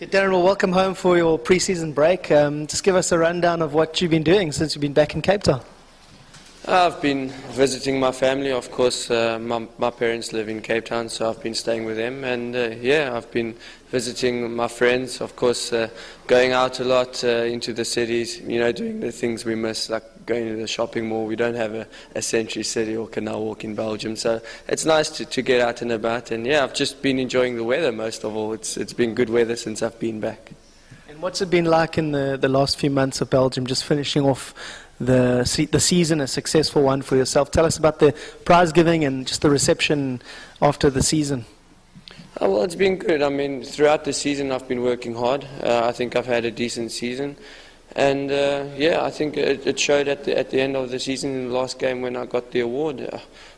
Darren, well, welcome home for your pre-season break. Just give us a rundown of what you've been doing since you've been back in Cape Town. I've been visiting my family, of course. My parents live in Cape Town, so I've been staying with them. And I've been visiting my friends, of course, going out a lot into the cities, doing the things we miss, like going to the shopping mall. We don't have a Century City or Canal Walk in Belgium, so it's nice to get out and about. And I've just been enjoying the weather most of all. It's been good weather since I've been back. And what's it been like in the last few months of Belgium, just finishing off the season, a successful one for yourself? Tell us about the prize giving and just the reception after the season. Oh, well, it's been good. I mean, throughout the season I've been working hard. I think I've had a decent season. And I think it showed at the end of the season in the last game when I got the award.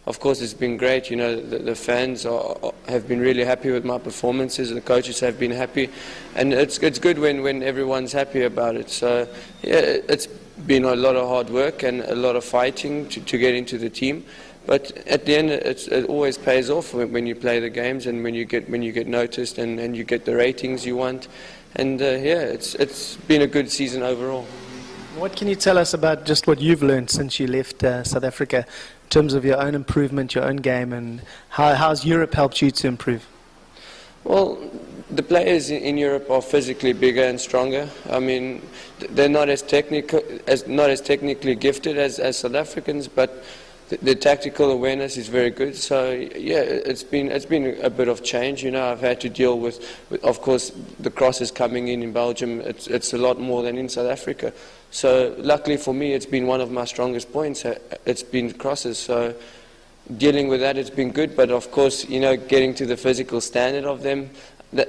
Of course, it's been great. The fans have been really happy with my performances. The coaches have been happy, and it's good when everyone's happy about it. So it's been a lot of hard work and a lot of fighting to get into the team. But at the end, it always pays off when you play the games and when you get noticed and you get the ratings you want. And it's been a good season overall. What can you tell us about just what you've learned since you left South Africa in terms of your own improvement, your own game, and how's Europe helped you to improve? Well, the players in Europe are physically bigger and stronger. I mean, they're not as technically gifted as South Africans, but the tactical awareness is very good. So it's been a bit of change. I've had to deal with of course the crosses coming in Belgium. It's a lot more than in South Africa. So luckily for me, it's been one of my strongest points. It's been crosses. So dealing with that, it's been good. But of course, getting to the physical standard of them,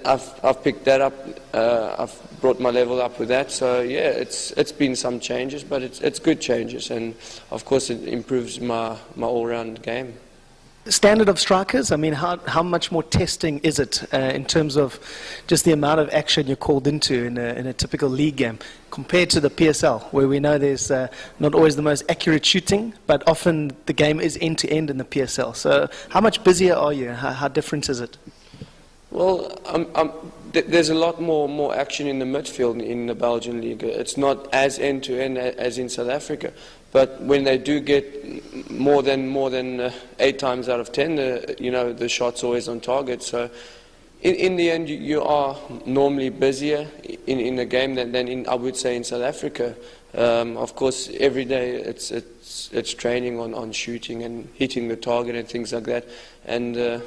I've picked that up. I've brought my level up with that. So it's been some changes, but it's good changes, and of course it improves my all-round game. Standard of strikers, I mean, how much more testing is it in terms of just the amount of action you're called into in a typical league game compared to the PSL, where we know there's not always the most accurate shooting, but often the game is end-to-end in the PSL. So how much busier are you? How different is it? Well, there's a lot more action in the midfield in the Belgian league. It's not as end-to-end as in South Africa, but when they do get more than 8 times out of 10, the shot's always on target. So in the end, you are normally busier in a game than I would say in South Africa. Of course, every day it's training on shooting and hitting the target and things like that, and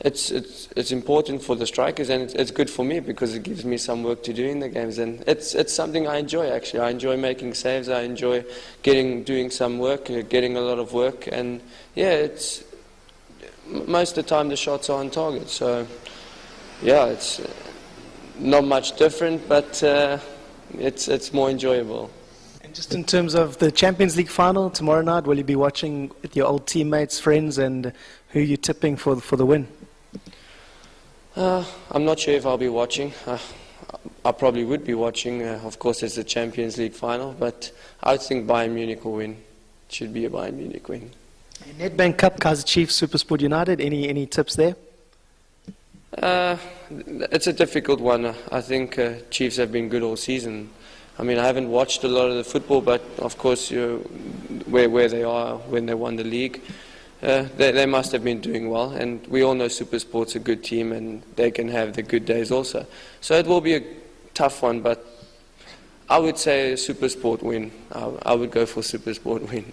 it's important for the strikers, and it's good for me because it gives me some work to do in the games, and it's something I enjoy. Actually, I enjoy making saves. I enjoy doing some work, getting a lot of work, and it's most of the time the shots are on target. So it's not much different, but it's more enjoyable. And just in terms of the Champions League final tomorrow night, will you be watching with your old teammates, friends, and who are you tipping for the win? I'm not sure if I'll be watching. I probably would be watching. Of course, it's the Champions League final, but I think Bayern Munich will win. It should be a Bayern Munich win. Nedbank Cup, Kaizer Chiefs, SuperSport United. Any tips there? It's a difficult one. I think Chiefs have been good all season. I mean, I haven't watched a lot of the football, but of course, where they are when they won the league. They must have been doing well, and we all know SuperSport's a good team, and they can have the good days also. So it will be a tough one, but I would say SuperSport win. I would go for SuperSport win.